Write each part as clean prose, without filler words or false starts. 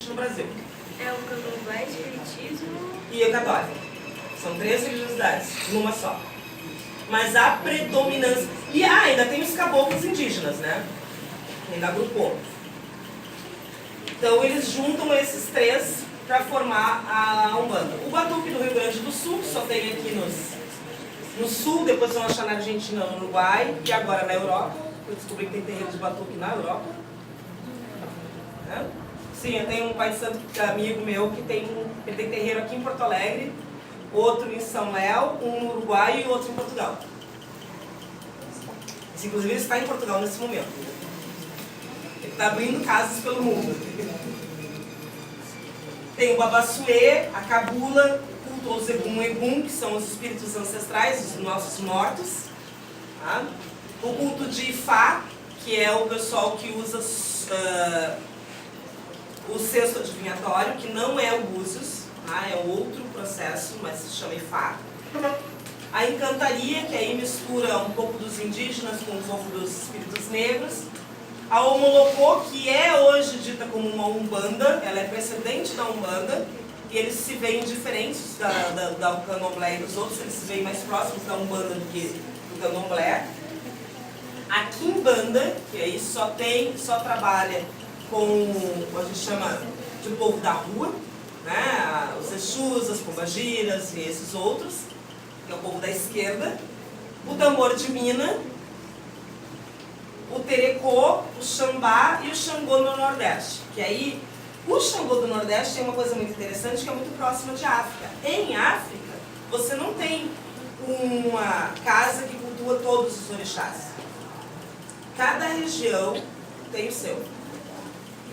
no Brasil. É o candomblé, espiritismo E o católico. São 3 religiosidades, numa só. Mas a predominância... E ainda tem os caboclos indígenas, né? Ainda agrupou. Então eles juntam esses 3 para formar a Umbanda. O Batuque do Rio Grande do Sul, só tem aqui no sul, depois vão achar na Argentina, no Uruguai, e agora na Europa. Eu descobri que tem terreiro de Batuque na Europa. Né? Sim, eu tenho um pai de santo amigo meu que ele tem terreiro aqui em Porto Alegre, outro em São Léo, um no Uruguai e outro em Portugal. Esse, inclusive ele está em Portugal nesse momento. Ele está abrindo casas pelo mundo. Tem o Babassuê, a Cabula, o culto aos Egum, que são os espíritos ancestrais, os nossos mortos. Tá? O culto de Ifá, que é o pessoal que usa o cesto adivinhatório, que não é o Búzios, tá? É outro processo, mas se chama Ifá. A encantaria, que aí mistura um pouco dos indígenas com um pouco dos espíritos negros. A Omolocô, que é hoje dita como uma Umbanda, ela é precedente da Umbanda, e eles se veem diferentes da Candomblé e dos outros, eles se veem mais próximos da Umbanda do que do Candomblé. A Quimbanda, que aí só trabalha com, a gente chama de povo da rua, né? Os Exus, as Pombagiras e esses outros, que é o povo da esquerda. O tambor de mina, o Terecô, o Xambá e o Xangô no Nordeste. Que aí, o Xangô do Nordeste tem uma coisa muito interessante que é muito próxima de África. Em África, você não tem uma casa que cultua todos os orixás. Cada região tem o seu.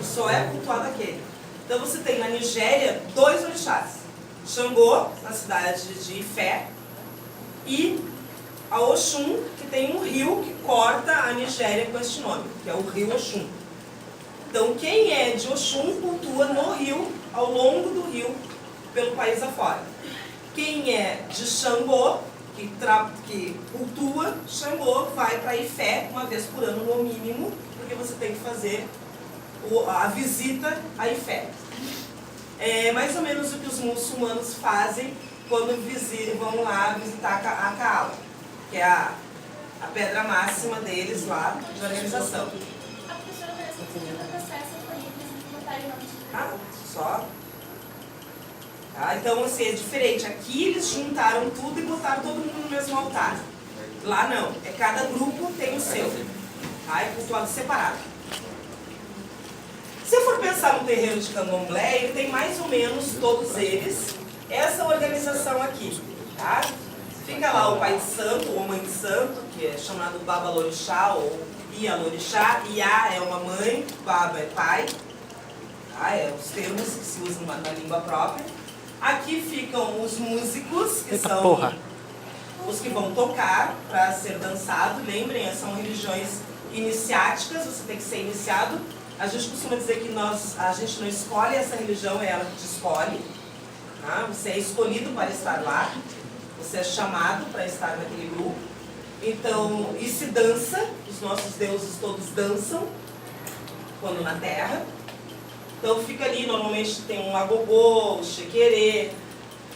E só é cultuado aquele. Então você tem na Nigéria 2 orixás. Xangô, na cidade de Ifé, e a Oxum, que tem um rio que corta a Nigéria com este nome, que é o rio Oxum. Então quem é de Oxum cultua no rio, ao longo do rio, pelo país afora. Quem é de Xangô, que cultua Xangô, vai para Ifé uma vez por ano no mínimo, porque você tem que fazer a visita a Ifé. É mais ou menos o que os muçulmanos fazem quando vão lá visitar a Kaaba, que é a pedra máxima deles lá de organização. A professora parece que tem todo o processo por livros e botar o nome de... Ah, só. Tá? Então, assim, é diferente. Aqui eles juntaram tudo e botaram todo mundo no mesmo altar. Lá não. É cada grupo tem o seu. Tá? É cultuado separado. Se for pensar no terreiro de Candomblé, ele tem mais ou menos todos eles essa organização aqui. Tá? Fica lá o pai de santo ou mãe de santo, que é chamado Babalorixá ou Ialorixá. Iá é uma mãe, Baba é pai. Tá? É os termos que se usam na língua própria. Aqui ficam os músicos, que são os que vão tocar para ser dançado. Lembrem, são religiões iniciáticas, você tem que ser iniciado. A gente costuma dizer que a gente não escolhe essa religião, é ela que te escolhe. Tá? Você é escolhido para estar lá, você é chamado para estar naquele grupo. Então, e se dança, os nossos deuses todos dançam, quando na terra. Então fica ali, normalmente tem um agogô, o xequerê,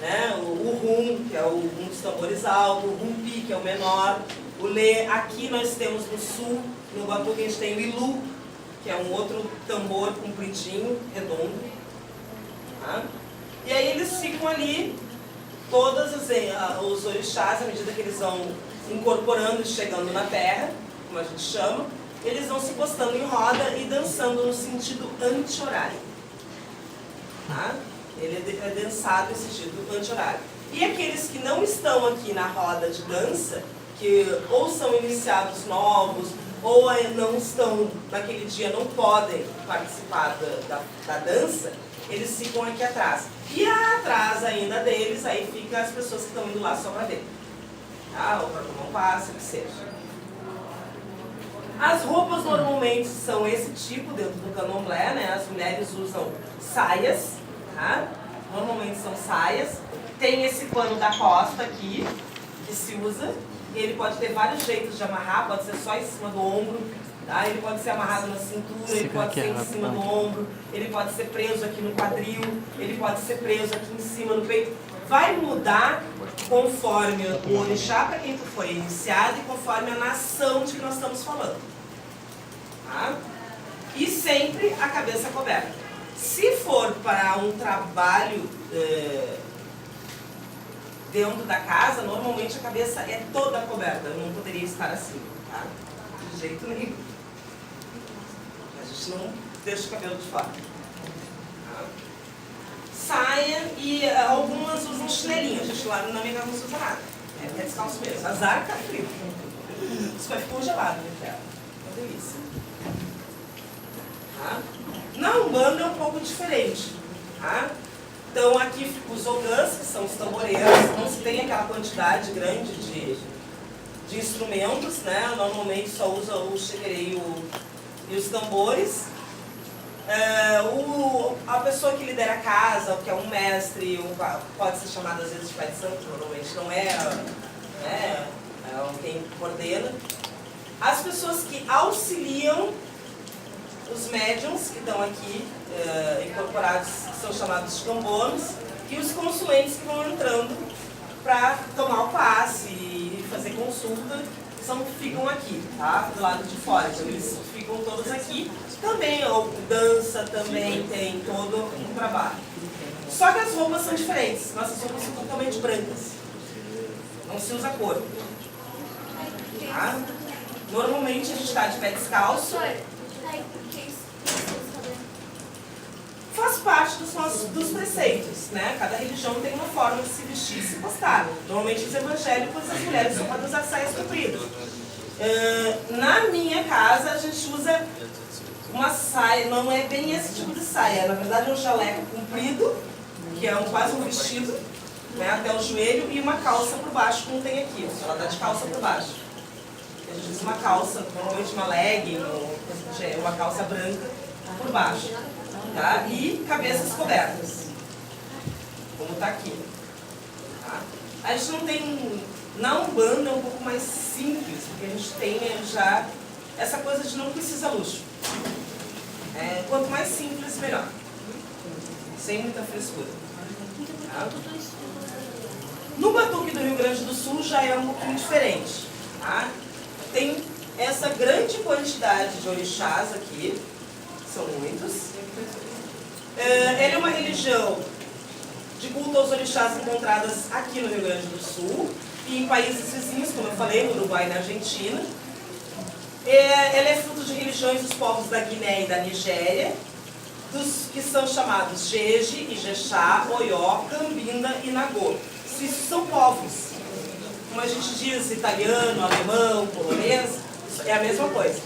né? o rum, que é um dos tambores altos, o rumpi, que é o menor, o lê. Aqui nós temos no sul, no Batuque, a gente tem o ilu, que é um outro tambor compridinho, redondo. Tá? E aí eles ficam ali, todos os orixás, à medida que eles vão incorporando e chegando na terra, como a gente chama, eles vão se postando em roda e dançando no sentido anti-horário. Tá? Ele é dançado em sentido anti-horário. E aqueles que não estão aqui na roda de dança, que ou são iniciados novos, ou não estão, naquele dia não podem participar da dança, eles ficam aqui atrás. E atrás ainda deles, aí fica as pessoas que estão indo lá só para ver. Tá? Ou para tomar um passe, o que seja. As roupas normalmente são esse tipo dentro do Candomblé, né? As mulheres usam saias, tá? Normalmente são saias. Tem esse pano da costa aqui, que se usa. Ele pode ter vários jeitos de amarrar, pode ser só em cima do ombro, Tá? Ele pode ser amarrado na cintura, ele pode ser em cima do ombro, ele pode ser preso aqui no quadril, ele pode ser preso aqui em cima no peito. Vai mudar conforme o orixá para quem foi iniciado e conforme a nação de que nós estamos falando. Tá? E sempre a cabeça coberta. Se for para um trabalho dentro da casa, normalmente a cabeça é toda coberta. Não poderia estar assim, tá? De jeito nenhum. A gente não deixa o cabelo de fora. Tá? Saia e algumas usam chinelinho. A gente lá na minha casa não usa nada. É descalço mesmo. Azar, tá frio. Isso vai ficar congelado no inferno. Uma delícia. Tá? Na Umbanda é um pouco diferente. Tá? Então aqui ficam os ogãs, que são os tamboreiros. Não se tem aquela quantidade grande de instrumentos, né? Normalmente só usa o xequerê e os tambores. A pessoa que lidera a casa, que é um mestre, pode ser chamado às vezes de pai de santo, normalmente não é, né? É quem coordena. As pessoas que auxiliam os médiums que estão aqui incorporados, que são chamados de cambonos, e os consulentes que vão entrando para tomar o passe e fazer consulta, ficam aqui, tá? Do lado de fora. Então eles ficam todos aqui. Também dança, também tem todo um trabalho. Só que as roupas são diferentes. Nossas roupas são totalmente brancas. Não se usa cor. Tá? Normalmente a gente está de pé descalço. Faz parte dos preceitos, né? Cada religião tem uma forma de se vestir e se postar. Normalmente os evangélicos, as mulheres só podem usar saias compridas. Na minha casa a gente usa uma saia, não é bem esse tipo de saia, na verdade é um jaleco comprido, que é quase um vestido, né, até o joelho, e uma calça por baixo, como tem aqui. Ela está de calça por baixo. A gente usa uma calça, normalmente uma legging, uma calça branca por baixo. Tá? E cabeças cobertas, como está aqui. Tá? A gente não tem, na Umbanda é um pouco mais simples, porque a gente tem já essa coisa de não precisa luxo. Quanto mais simples, melhor. Sem muita frescura. Tá? No Batuque do Rio Grande do Sul já é um pouquinho diferente. Tá? Tem essa grande quantidade de orixás aqui, são muitos. Ele é uma religião de culto aos orixás encontradas aqui no Rio Grande do Sul e em países vizinhos, como eu falei, no Uruguai e na Argentina. Ele é fruto de religiões dos povos da Guiné e da Nigéria, dos que são chamados Jeje, Ijexá, Oió, Cambinda e Nagô. Isso são povos. Como a gente diz italiano, alemão, polonês, é a mesma coisa.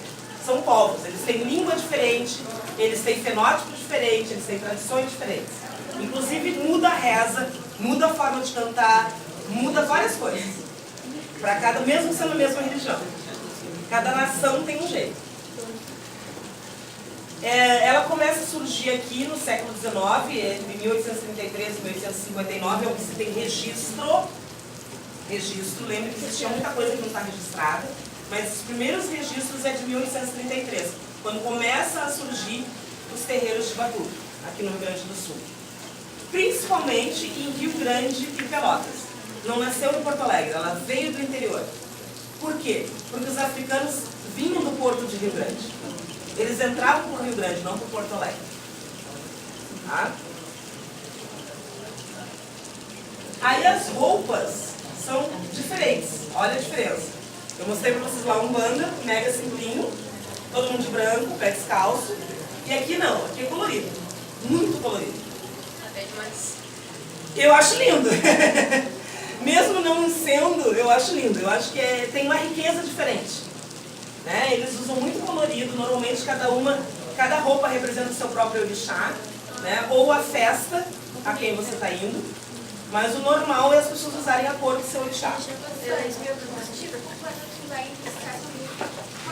São povos, eles têm língua diferente, eles têm fenótipo diferente, eles têm tradições diferentes. Inclusive muda a reza, muda a forma de cantar, muda várias coisas. Para cada, mesmo sendo a mesma religião. Cada nação tem um jeito. Ela começa a surgir aqui no século XIX, entre 1833 e 1859, é o que se tem registro. Lembra que existia muita coisa que não está registrada, mas os primeiros registros é de 1833, quando começa a surgir os terreiros de batuque, aqui no Rio Grande do Sul. Principalmente em Rio Grande e Pelotas. Não nasceu em Porto Alegre, ela veio do interior. Por quê? Porque os africanos vinham do porto de Rio Grande. Eles entravam por Rio Grande, não por Porto Alegre. Tá? Aí as roupas são diferentes. Olha a diferença. Eu mostrei pra vocês lá um Umbanda, mega simplinho, todo mundo de branco, pé descalço. E aqui não, aqui é colorido. Muito colorido. Até demais. Eu acho lindo. Mesmo não sendo, eu acho lindo. Eu acho que tem uma riqueza diferente. Né? Eles usam muito colorido, normalmente cada roupa representa o seu próprio orixá, né? Ou a festa a quem você está indo. Mas o normal é as pessoas usarem a cor do seu orixá. Como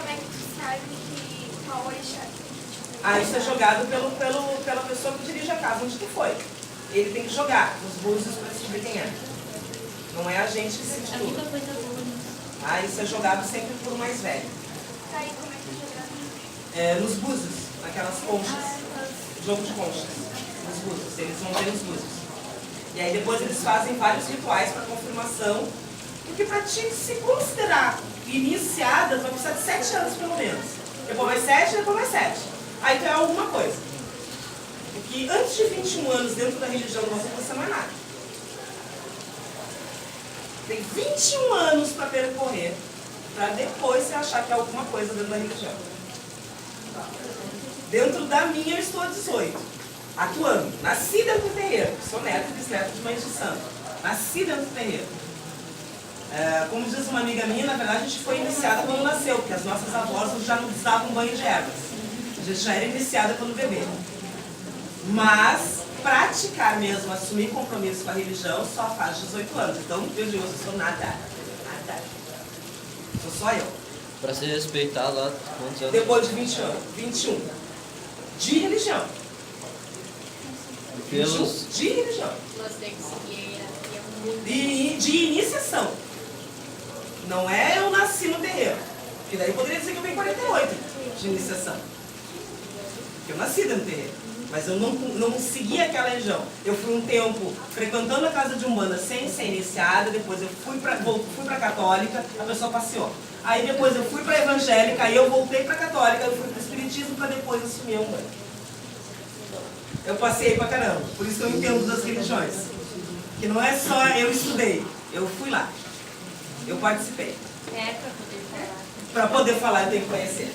é que tu sabe qual orixá? Isso é jogado pela pessoa que dirige a casa onde tu foi. Ele tem que jogar nos búzios para descobrir quem é. Não é a gente que se intitula. Isso é jogado sempre por um mais velho. Tá aí, como é que tu joga? nos búzios, naquelas conchas, jogo de conchas, nos búzios, eles vão ver os búzios. E aí depois eles fazem vários rituais para confirmação, porque para ti se considerar iniciada, vai precisar de 7 anos pelo menos. Depois mais 7, depois mais 7. Aí tu é alguma coisa. Porque antes de 21 anos dentro da religião não vai acontecer mais nada. Tem 21 anos para percorrer, para depois você achar que é alguma coisa dentro da religião. Dentro da minha eu estou a 18, atuando. Nasci dentro do terreiro, sou neto e bisneto de mãe de santo. Nasci dentro do terreiro. Como diz uma amiga minha, na verdade a gente foi iniciada quando nasceu, porque as nossas avós já não davam banho de ervas. A gente já era iniciada quando bebê. Mas praticar mesmo, assumir compromisso com a religião só faz 18 anos. Então eu digo, eu sou nada. Sou só eu. Para ser respeitado lá, quantos anos? Depois de 20 anos, 21. De religião. Pelos... De religião. Você tem que seguir a muito. De iniciação. Não é eu nasci no terreiro. Porque daí eu poderia dizer que eu tenho 48 de iniciação. Porque eu nasci dentro do terreiro. Mas eu não segui aquela religião. Eu fui um tempo frequentando a casa de Umbanda sem ser iniciada, depois eu fui para católica, a pessoa passeou. Aí depois eu fui para evangélica, aí eu voltei para católica, eu fui para espiritismo para depois assumir a Umbanda. Eu passei pra caramba, por isso que eu entendo das religiões. Que não é só eu estudei, eu fui lá. Eu participei. Para poder falar, eu tenho que conhecer.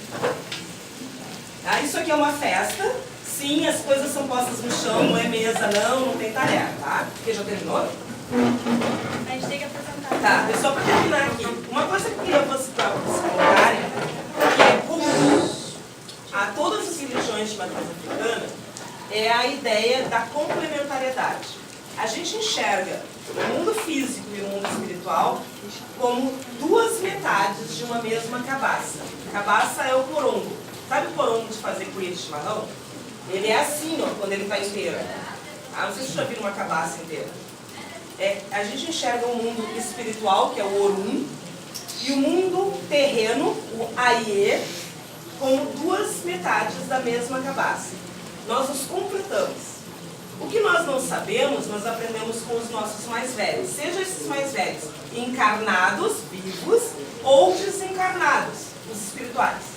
Isso aqui é uma festa. Sim, as coisas são postas no chão, não é mesa não tem talher, tá? Porque já terminou? A gente tem que apresentar. Tá, é só para terminar aqui. Uma coisa que eu queria para vocês colocarem, que é comum a todas as religiões de matriz africana, é a ideia da complementariedade. A gente enxerga o mundo físico e o mundo espiritual como duas metades de uma mesma cabaça. Cabaça é o porongo. Sabe o porongo de fazer cuia de chimarrão? Ele é assim, ó, quando ele está inteiro. Não sei se vocês já viram uma cabaça inteira. A gente enxerga o mundo espiritual, que é o Orum, e o mundo terreno, o Aie, como duas metades da mesma cabaça. Nós os completamos. O que nós não sabemos, nós aprendemos com os nossos mais velhos. Seja esses mais velhos encarnados, vivos, ou desencarnados, os espirituais.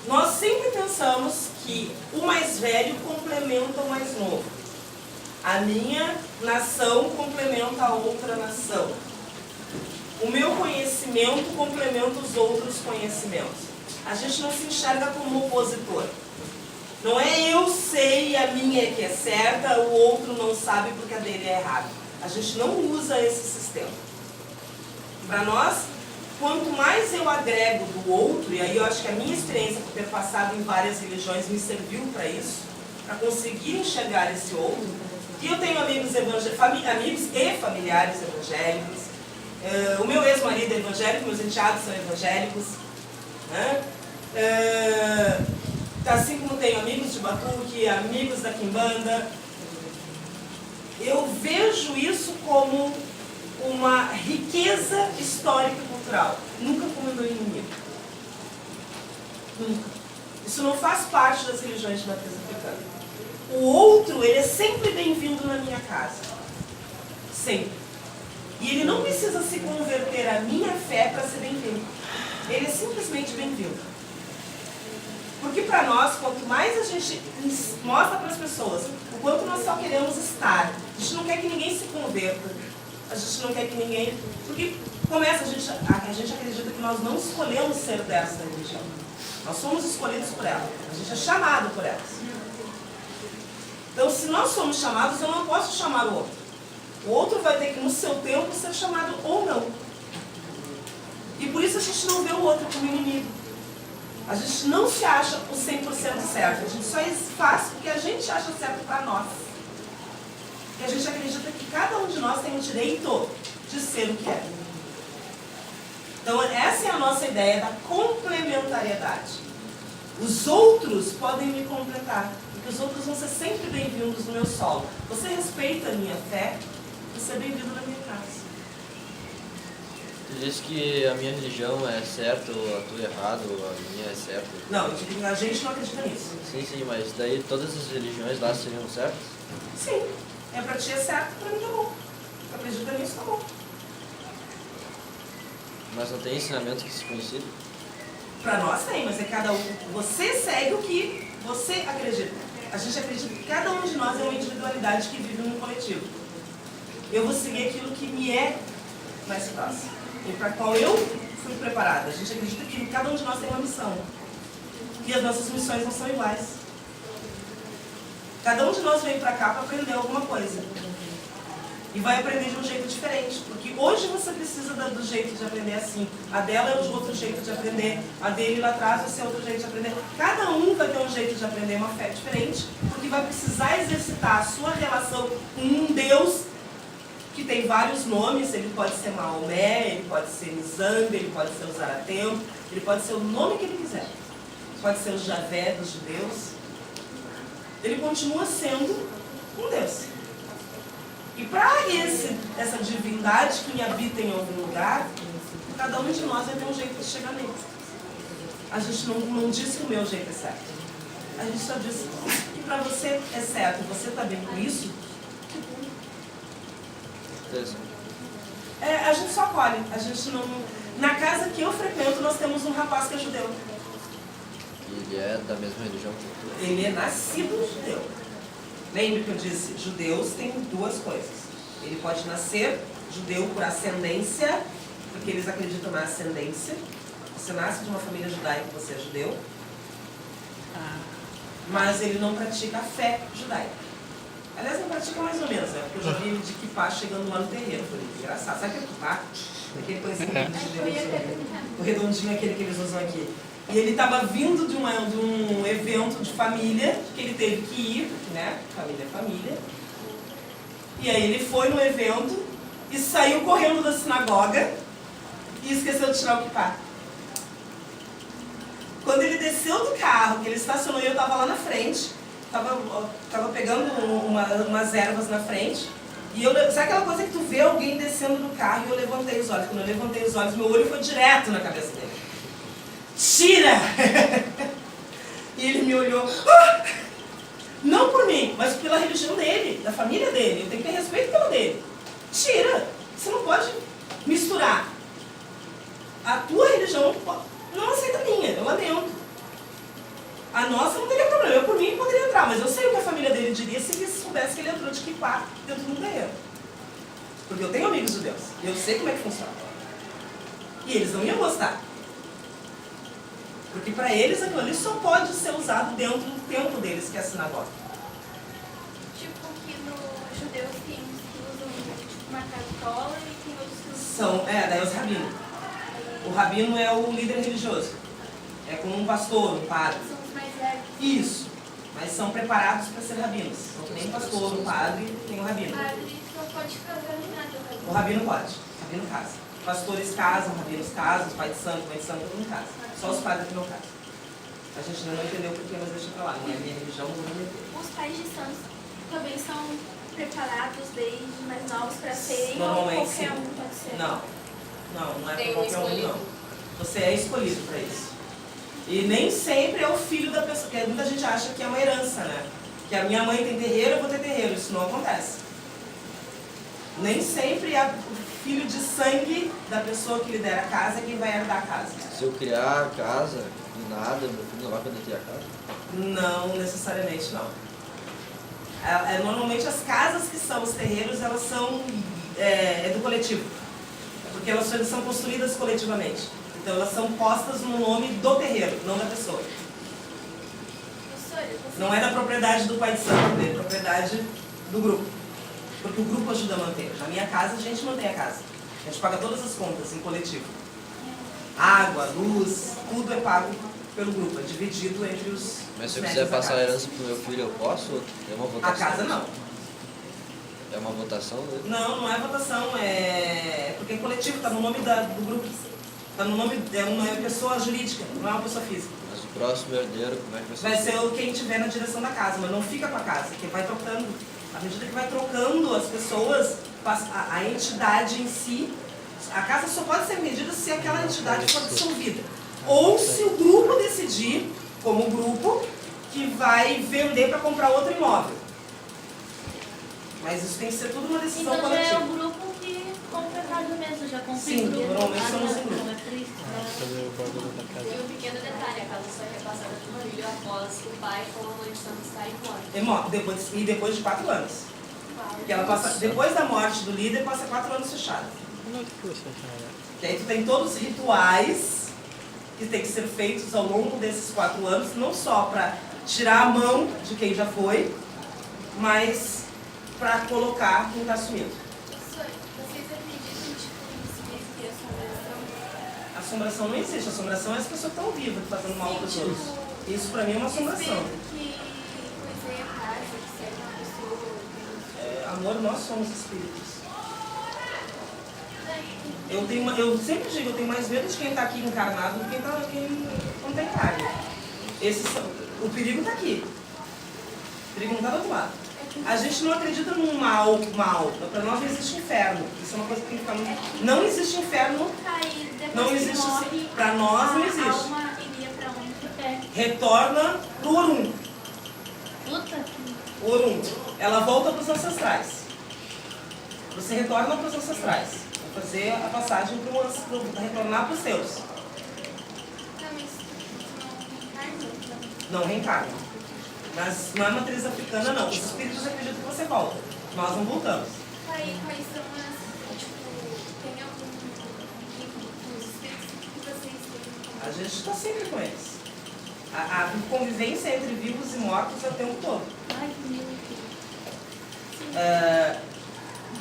Nós sempre pensamos que o mais velho complementa o mais novo. A minha nação complementa a outra nação. O meu conhecimento complementa os outros conhecimentos. A gente não se enxerga como opositor. Não é eu sei e a minha é que é certa, o outro não sabe porque a dele é errada. A gente não usa esse sistema. Para nós, quanto mais eu agrego do outro, e aí eu acho que a minha experiência por ter passado em várias religiões me serviu para isso, para conseguir enxergar esse outro. E eu tenho amigos e familiares evangélicos. O meu ex-marido é evangélico, meus enteados são evangélicos. Assim como tenho amigos de Batuque, amigos da Quimbanda. Eu vejo isso como uma riqueza histórica e cultural, nunca como meu inimigo. Nunca. Isso não faz parte das religiões de matriz africana. O outro, ele é sempre bem-vindo na minha casa. Sempre. E ele não precisa se converter à minha fé para ser bem-vindo. Ele é simplesmente bem-vindo. Porque para nós, quanto mais a gente mostra para as pessoas o quanto nós só queremos estar, a gente não quer que ninguém se converta. A gente não quer que ninguém... Porque começa, a gente acredita que nós não escolhemos ser dessa religião. Nós somos escolhidos por ela. A gente é chamado por elas. Então, se nós somos chamados, eu não posso chamar o outro. O outro vai ter que, no seu tempo, ser chamado ou não. E por isso a gente não vê o outro como inimigo. A gente não se acha o 100% certo. A gente só faz o que a gente acha certo para nós. E a gente acredita que cada um de nós tem o direito de ser o que é. Então essa é a nossa ideia da complementariedade. Os outros podem me completar, porque os outros vão ser sempre bem-vindos no meu solo. Você respeita a minha fé, você é bem-vindo na minha casa. Tu disse que a minha religião é certa ou a tua é errada ou a minha é certa. Não, eu digo que a gente não acredita nisso. Sim, mas daí todas as religiões lá seriam certas? Sim, é pra ti é certo, pra mim tá bom. Tu acredita nisso, tá bom. Mas não tem ensinamento que se conhecido? Pra nós tem, mas é cada um. Você segue o que você acredita. A gente acredita que cada um de nós é uma individualidade que vive num coletivo. Eu vou seguir aquilo que me é mais próximo e para qual eu fui preparada. A gente acredita que cada um de nós tem uma missão. E as nossas missões não são iguais. Cada um de nós veio para cá para aprender alguma coisa. E vai aprender de um jeito diferente. Porque hoje você precisa do jeito de aprender assim. A dela é outro jeito de aprender. A dele lá atrás vai ser outro jeito de aprender. Cada um vai ter um jeito de aprender, uma fé diferente. Porque vai precisar exercitar a sua relação com um Deus que tem vários nomes. Ele pode ser Maomé, ele pode ser Mizanga, ele pode ser o Zaratempo, ele pode ser o nome que ele quiser. Pode ser o Javé dos judeus. Ele continua sendo um Deus. E para essa divindade que habita em algum lugar, cada um de nós vai ter um jeito de chegar nele. A gente não diz que o meu jeito é certo. A gente só diz que para você é certo, você está bem com isso, que bom. A gente só acolhe. A gente não... Na casa que eu frequento, nós temos um rapaz que é judeu. Ele é da mesma religião que tu? Ele é nascido judeu. Lembre que eu disse, judeus têm duas coisas. Ele pode nascer judeu por ascendência, porque eles acreditam na ascendência. Você nasce de uma família judaica, você é judeu. Mas ele não pratica a fé judaica. Aliás, não pratica mais ou menos, né? Porque eu já vi ele de kippah chegando lá no terreiro. Eu falei, que engraçado. Sabe aquele kippah? Aquele conhecimento de judeus. O redondinho aquele que eles usam aqui. E ele estava vindo de um evento de família, que ele teve que ir, né? Família é família. E aí ele foi no evento e saiu correndo da sinagoga e esqueceu de tirar o kippah. Quando ele desceu do carro, que ele estacionou e eu estava lá na frente, estava pegando umas ervas na frente, e sabe aquela coisa que tu vê alguém descendo do carro e eu levantei os olhos. Quando eu levantei os olhos, meu olho foi direto na cabeça dele. Tira! E ele me olhou, não por mim, mas pela religião dele, da família dele. Eu tenho que ter respeito pela dele. Tira! Você não pode misturar. A tua religião não aceita a minha, eu lamento. A nossa não teria problema, eu por mim poderia entrar, mas eu sei o que a família dele diria se ele soubesse que ele entrou de kippah dentro de um terreiro. Porque eu tenho amigos judeus, e eu sei como é que funciona. E eles não iam gostar. Porque para eles aquilo ali só pode ser usado dentro do templo deles, que é a sinagoga. Tipo que no judeu tem uns que usam tipo uma cartola e tem outros que usam... São, daí os rabinos. O rabino é o líder religioso. É como um pastor, um padre. São os mais velhos. Isso. Mas são preparados para ser rabinos. Não tem pastor, um padre, tem o rabino. O padre não pode casar nem nada. O rabino pode. O rabino casa. Pastores casam, rabinos casam, pai de santo, todo mundo casa. Só os padres que não casam. A gente ainda não entendeu por que, mas deixa pra lá. Não é minha religião, não vou me meter. Os pais de santos também são preparados desde mais novos para serem, Normalmente, ou qualquer sim. um pode ser? Não é Tem pra um qualquer um, escolhido. não. Você é escolhido para isso. E nem sempre é o filho da pessoa, porque muita gente acha que é uma herança, né? Que a minha mãe tem terreiro, eu vou ter terreiro. Isso não acontece. Nem sempre é o filho de sangue da pessoa que lidera a casa quem vai herdar a casa. Se eu criar a casa, do nada, meu filho não vai poder ter a casa? Não necessariamente, não. Normalmente as casas que são os terreiros, elas são do coletivo. Porque elas são construídas coletivamente. Então elas são postas no nome do terreiro, não da pessoa. Professora, você... Não é da propriedade do pai de santo, é da propriedade do grupo. Porque o grupo ajuda a manter. Na minha casa, a gente mantém a casa. A gente paga todas as contas em coletivo. Água, luz, tudo é pago pelo grupo. É dividido entre os Mas se eu médios quiser da passar a casa. herança pro meu filho, eu posso? É uma A votação? casa não. É uma votação dele? Não é votação. Porque é coletivo, está no nome do grupo. Está no nome de uma pessoa jurídica, não é uma pessoa física. Mas o próximo herdeiro, como é que Vai ser quem estiver na direção da casa, mas não fica com a casa, que vai trocando. À medida que vai trocando as pessoas, a entidade em si A casa só pode ser vendida se aquela entidade for dissolvida. Ou se o grupo decidir, como grupo, que vai vender para comprar outro imóvel. Mas isso tem que ser tudo uma decisão Então já é coletiva. o grupo que compra a casa mesmo, já compra Sim, em grupo. normalmente somos em grupo. Não é triste, né? Fazer o bagulho da casa. E um pequeno detalhe, a casa só é repassada para o filho após o pai ou a mãe de santo estarem mortos. E depois de 4 anos. Porque ela passa, depois da morte do líder, passa 4 anos fechada. Não é que você acha, Que aí tu tem todos os rituais que tem que ser feitos ao longo desses 4 anos, não só para tirar a mão de quem já foi, mas para colocar quem está assumindo. Vocês acreditam, tipo, em espírito e assombração? Assombração não existe, assombração é as pessoas que estão vivas fazendo mal para os Sim, outros. Isso para mim é uma assombração. Espírito que coiseia a casa, que serve uma pessoa. Amor, nós somos espíritos. Eu sempre digo, eu tenho mais medo de quem está aqui encarnado do que quem não tem carne. O perigo está aqui. O perigo não está do outro lado. A gente não acredita num mal. Para nós não existe inferno. Isso é uma coisa que tem que ficar muito... Não existe inferno. Aí, depois Não que existe. morre, Para nós não a existe. alma iria pra onde? Retorna pro Orum. Puta, Orum. Ela volta para os ancestrais. Você retorna para os ancestrais. Vai fazer a passagem para retornar para os seus. Não, mas não reencarna. Não reencarna. Mas na matriz africana não. Os espíritos acreditam que você volta. Nós não voltamos. Aí, quais são as, tipo, tem algum dos espíritos que vocês têm? A gente está sempre com eles. A convivência entre vivos e mortos é o tempo todo. ai que medo.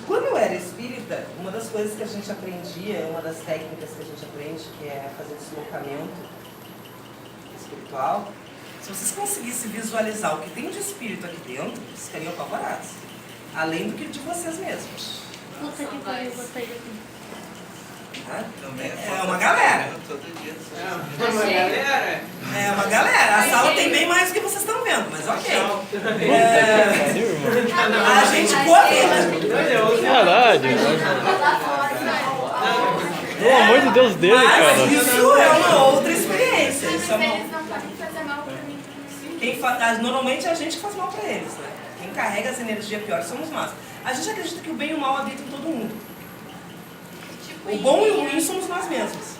Quando eu era espírita, uma das coisas que a gente aprendia, uma das técnicas que a gente aprende, que é fazer deslocamento espiritual, se vocês conseguissem visualizar o que tem de espírito aqui dentro, vocês ficariam apavorados. Além do que de vocês mesmos. Puta que pariu, eu gostei daqui. Né? Também É uma galera. todo dia. É uma galera. A sala tem bem mais do que vocês estão vendo, mas ok. A gente boa vida. Caralho. Pelo amor de Deus dele, Mas cara. isso é uma outra experiência. Mas Isso é uma... eles não podem fazer mal pra mim. Normalmente é a gente que faz mal pra eles, né? Quem carrega as energias piores somos nós. A gente acredita que o bem e o mal habitam em todo mundo. O bom e o ruim somos nós mesmos.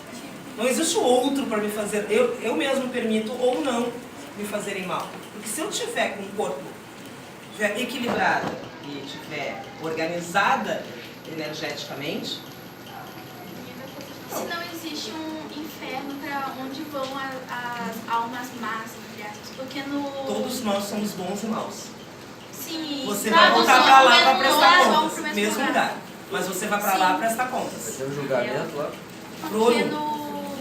Não existe outro para me fazer. Eu mesmo permito ou não me fazerem mal. Porque se eu tiver com o corpo estiver equilibrada e estiver organizada energeticamente, Se não existe um inferno pra onde vão as almas más, entre aspas, porque no... todos nós somos bons e maus. Sim, Você todos vai voltar vão para pro lá para mesmo prestar lugar, vão contas. pro Mesmo lugar. Mas você vai para Sim. lá prestar Vai contas. ter um julgamento lá. Pro Porque Orum. no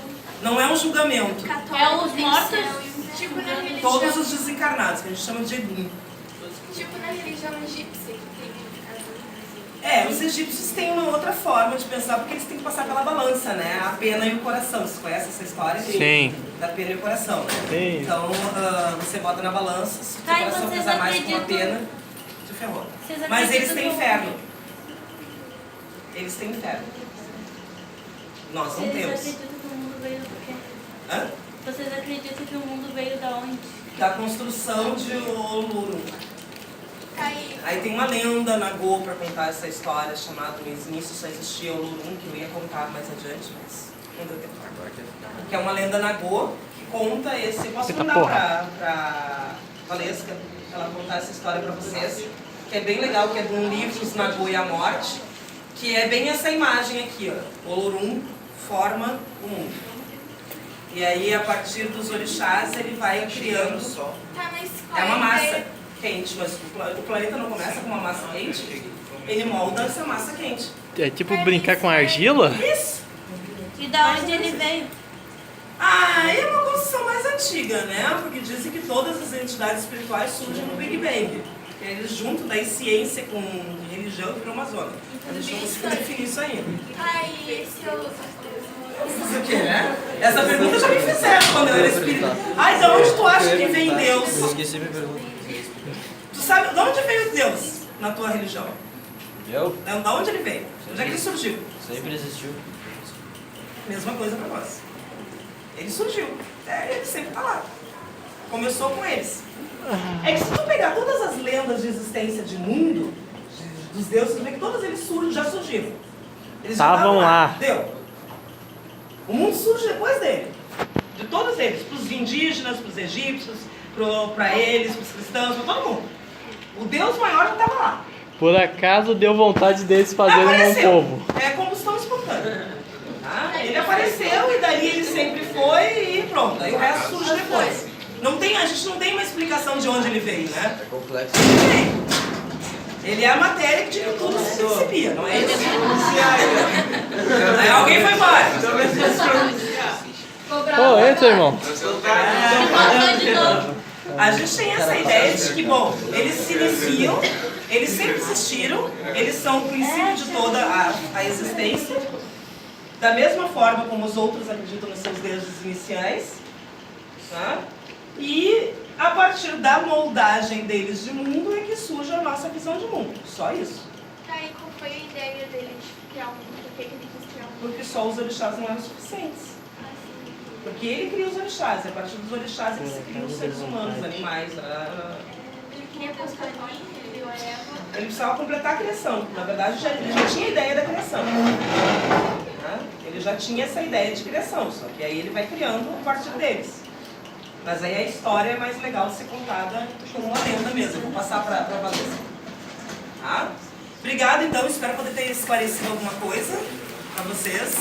Não é um julgamento. católico É os tem mortos? céu e inferno. Tipo na religião, Todos os desencarnados, que a gente chama de Egum. tipo na religião egípcia, que tem Os egípcios têm uma outra forma de pensar, porque eles têm que passar pela balança, né? A pena e o coração. Vocês conhecem essa história? Sim. Da pena e o coração. Sim. Então, você bota na balança, se o Tá, e coração vocês pesar mais com a acreditam- pena, te ferrou. Vocês Mas eles acreditam têm no- inferno. Eles têm inferno. Nós não Vocês temos. acreditam que o mundo veio do quê? Hã? Vocês acreditam que o mundo veio da onde? Da construção de Olorum. Aí, Aí tem uma lenda na Go para contar essa história, chamada No Início Só Existia Olorum, que eu ia contar mais adiante, mas não deu tempo. Que é uma lenda na Go que conta esse... Posso Eita mandar porra. pra Valesca, ela contar essa história para vocês, que é bem legal, que é de um livro, Os Nagô e a Morte, que é bem essa imagem aqui, ó. Olorum forma o mundo. E aí, a partir dos orixás, ele vai criando... tá, mas qual É uma a massa ideia? quente, mas o planeta não começa com uma massa quente, ele molda essa massa quente. É tipo brincar com argila? Isso! E da onde ele veio? Ah, é uma construção mais antiga, né? Porque dizem que todas as entidades espirituais surgem no Big Bang. Que eles juntam daí ciência com religião e cromazona. A gente não conseguiu definir isso ainda. Aí, esse é o... Isso aqui, né? Essa pergunta já me fizeram quando eu era espírita. Ai, de onde tu acha que vem Deus? Eu esqueci minha pergunta. Tu sabe de onde veio Deus na tua religião? Eu? Então, da onde ele veio? Onde é que ele surgiu? Sempre existiu. Mesma coisa para nós. Ele surgiu. Ele sempre está lá. Começou com eles. É que se tu pegar todas as lendas de existência de mundo, dos deuses, tu vê que todos eles já surgiram. Eles já Estavam lá. Deu. O mundo surge depois dele. De todos eles. Para os indígenas, para os egípcios, para eles, para os cristãos, para todo mundo. O Deus maior já estava lá. Por acaso deu vontade deles fazerem um Apareceu. povo. É combustão espontânea. Ele apareceu e dali ele sempre foi e pronto. Aí o resto surge depois. A gente não tem uma explicação de onde ele veio, né? É complexo. Não tem. Ele é a matéria de que tudo se principia, não é isso? Aí alguém foi embora. Ô, entra, irmão. A gente tem essa ideia de que, bom, eles se iniciam, eles sempre existiram, eles são o princípio de toda a existência, da mesma forma como os outros acreditam nos seus deuses iniciais, tá? E a partir da moldagem deles de mundo é que surge a nossa visão de mundo, só isso. Daí, qual foi a ideia dele de criar um mundo? Por que ele quis criar um mundo? Porque só os orixás não eram suficientes. Porque ele cria os orixás, e a partir dos orixás é que se cria os seres humanos, os animais. Ele queria buscar caminho, ele viu a Eva. Ele precisava completar a criação. Na verdade, ele já tinha a ideia da criação. Né? Ele já tinha essa ideia de criação, só que aí ele vai criando a partir deles. Mas aí a história é mais legal de ser contada como uma lenda mesmo. Eu vou passar para a Valência. Tá? Obrigada, então. Espero poder ter esclarecido alguma coisa para vocês.